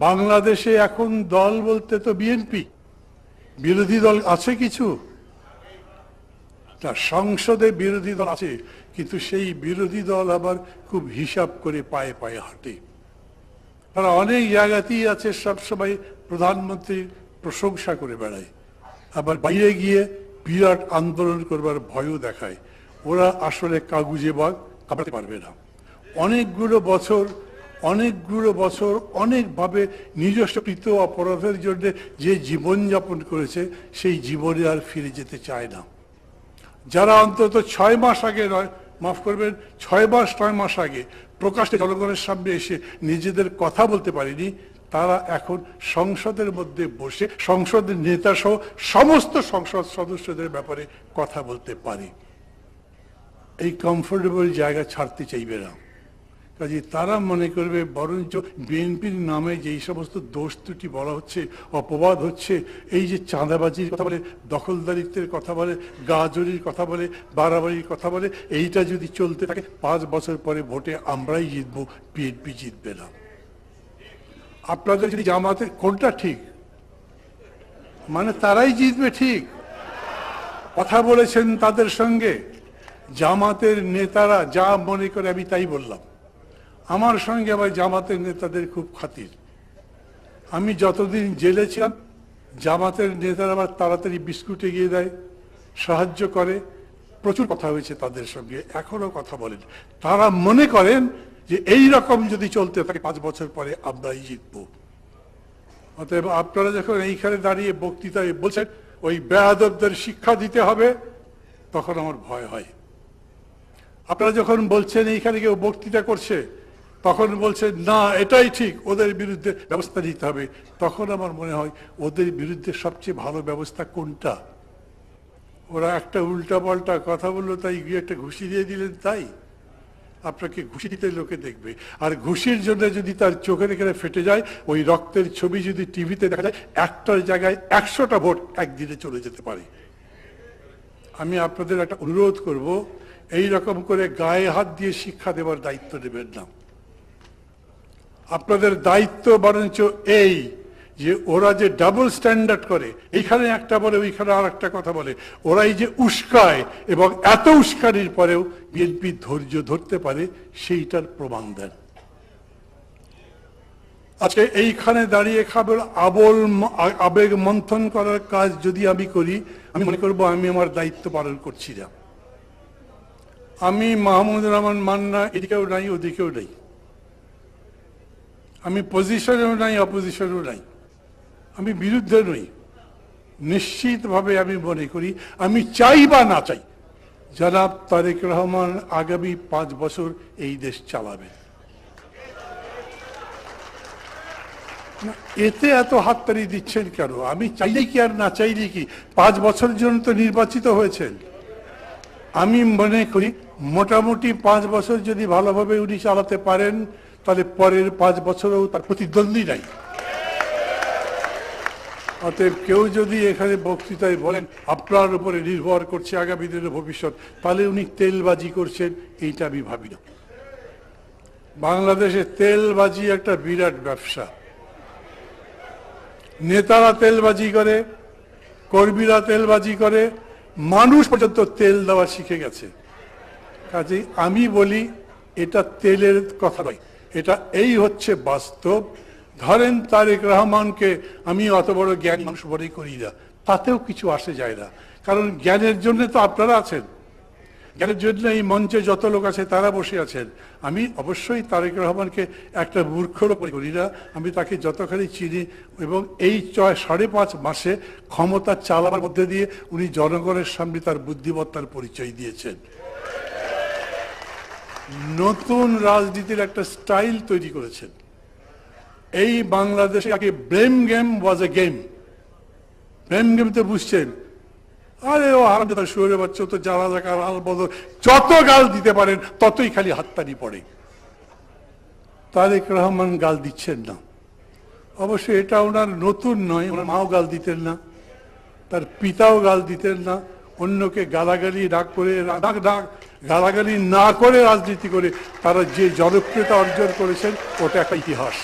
বাংলাদেশে এখন দল বলতে তো বিএনপি, বিরোধী দল আছে কিছু না, সংসদে বিরোধী দল আছে, কিন্তু সেই বিরোধী দল আবার খুব হিসাব করে পায়ে পায়ে হাঁটে। তারা অনেক জায়গাতেই আছে, সবসময় প্রধানমন্ত্রীর প্রশংসা করে বেড়ায়, আবার বাইরে গিয়ে বিরাট আন্দোলন করবার ভয়ও দেখায়। ওরা আসলে কাগুজে বাঘ, কামড়াতে পারবে না। অনেকগুলো বছর অনেকভাবে নিজস্বকৃত অপরাধের জন্য যে জীবনযাপন করেছে, সেই জীবনে আর ফিরে যেতে চায় না। যারা অন্তত 6 মাস আগে নয়, মাফ করবেন, 6 মাস 9 মাস আগে প্রকাশ্যে জনগণের সামনে এসে নিজেদের কথা বলতে পারেনি, তারা এখন সংসদের মধ্যে বসে সংসদের নেতা সহ সমস্ত সংসদ সদস্যদের ব্যাপারে কথা বলতে পারে। এই কমফোর্টেবল জায়গা ছাড়তে চাইবে না। কাজে তারা মনে করবে বরঞ্চ বিএনপির নামে যেই সমস্ত দোষ ত্রুটি বলা হচ্ছে, অপবাদ হচ্ছে, এই যে চাঁদাবাজির কথা বলে, দখলদারিত্বের কথা বলে, গাজরির কথা বলে, বাড়াবাড়ির কথা বলে, এইটা যদি চলতে থাকে 5 বছর পরে ভোটে আমরাই জিতবো, বিএনপি জিতবে না। আপনাদের যদি জামাতের কোনটা ঠিক, মানে তারাই জিতবে ঠিক, কথা বলেছেন তাদের সঙ্গে, জামাতের নেতারা যা মনে করে আমি তাই বললাম। আমার সঙ্গে আবার জামাতের নেতাদের খুব খাতির। আমি যতদিন জেলে ছিলাম, জামাতের নেতারা আবার তাড়াতাড়ি বিস্কুট এগিয়ে দেয়, সাহায্য করে, প্রচুর কথা হয়েছে তাদের সঙ্গে, এখনো কথা বলেন। তারা মনে করেন যে এই রকম যদি চলতে থাকে 5 বছর পরে আমরাই জিতব। অতএব আপনারা যখন এইখানে দাঁড়িয়ে বক্তৃতায় বলছেন ওই বেয়াদবদের শিক্ষা দিতে হবে, তখন আমার ভয় হয়। আপনারা যখন বলছেন এইখানে কেউ বক্তৃতা করছে, তখন বলছেন না এটাই ঠিক, ওদের বিরুদ্ধে ব্যবস্থা নিতে হবে, তখন আমার মনে হয় ওদের বিরুদ্ধে সবচেয়ে ভালো ব্যবস্থা কোনটা? ওরা একটা উল্টা পাল্টা কথা বললো, তাই গিয়ে একটা ঘুষি দিয়ে দিলেন, তাই আপনাকে ঘুষি দিতে লোকে দেখবে। আর ঘুষির জন্য যদি তার চোখের এখানে ফেটে যায়, ওই রক্তের ছবি যদি টিভিতে দেখা যায়, একটার জায়গায় 100টা ভোট একদিনে চলে যেতে পারে। আমি আপনাদের একটা অনুরোধ করব, এই রকম করে গায়ে হাত দিয়ে শিক্ষা দেওয়ার দায়িত্ব নেবেন না। আপনাদের দায়িত্ব বরঞ্চ এই যে ওরা যে ডাবল স্ট্যান্ডার্ড করে, এইখানে একটা বলে ওইখানে আর একটা কথা বলে, ওরাই যে উস্কায় এবং এত উস্কানির পরেও বিএনপি ধৈর্য ধরতে পারে, সেইটার প্রমাণ দেন। আজকে এইখানে দাঁড়িয়ে কেবল আবেগ মন্থন করার কাজ যদি আমি করি, আমি মনে করবো আমি আমার দায়িত্ব পালন করছি না। আমি মাহমুদুর রহমান মান্না এদিকেও নাই ওদিকেও নাই, আমি পজিশনেও নাই অপোজিশনেও নাই, আমি বিরুদ্ধে নই। নিশ্চিতভাবে আমি মনে করি, আমি চাই বা না চাই, জনাব তারেক রহমান আগামী 5 বছর এই দেশ চালাবেন। এতে এত হাততালি দিচ্ছেন কেন? আমি চাইলে কি আর না চাইলে কি? 5 বছরের জন্য তো নির্বাচিত হয়েছেন। আমি মনে করি মোটামুটি 5 বছর যদি ভালোভাবে উনি চালাতে পারেন, তাহলে পরের 5 বছরেও তার প্রতিদ্বন্দ্বী নাই। অতএব কেউ যদি এখানে বক্তৃতায় বলেন আপনার উপরে নির্ভর করছে আগামী দিনের ভবিষ্যৎ, তাহলে উনি তেলবাজি করছেন, এইটা আমি ভাবি না। বাংলাদেশে তেলবাজি একটা বিরাট ব্যবসা। নেতারা তেলবাজি করে, কর্মীরা তেলবাজি করে, মানুষ পর্যন্ত তেল দেওয়া শিখে গেছে। কাজেই আমি বলি এটা তেলের কথা নয়, এটা এই হচ্ছে বাস্তব। ধরেন তারেক রহমানকে আমি অত বড় জ্ঞানী মানুষ মনে করি না, তাতেও কিছু আসে যায় না, কারণ জ্ঞানের জন্য তো আপনারা আছেন, জ্ঞানের জন্য এই মঞ্চে যত লোক আছে তারা বসে আছেন। আমি অবশ্যই তারেক রহমানকে একটা মূর্খরও মনে করি না, আমি তাকে যতখানি চিনি, এবং এই 5.5 মাসে ক্ষমতা চালাবার মধ্যে দিয়ে উনি জনগণের সামনে তার বুদ্ধিমত্তার পরিচয় দিয়েছেন। নতুন রাজনীতির একটা স্টাইল তৈরি করেছেন। এই বাংলাদেশে আগে ব্লেম গেম ওয়াজ এ গেম। ব্লেম গেম তো বুঝছেন, আরে ও হারামজাদা শুয়োরের বাচ্চা, তো যারা জায়গার আল বদল, যত গাল দিতে পারেন ততই খালি হাততালি পড়ে। তারেক রহমান গাল দিচ্ছেন না, অবশ্য এটা ওনার নতুন নয়, ওনার মাও গাল দিতেন না, তার পিতাও গাল দিতেন না। অন্যকে গালাগালি গালাগালি না করে রাজনীতি করে তারা যে জনপ্রিয়তা অর্জন করেছেন, ওটা একটা ইতিহাস।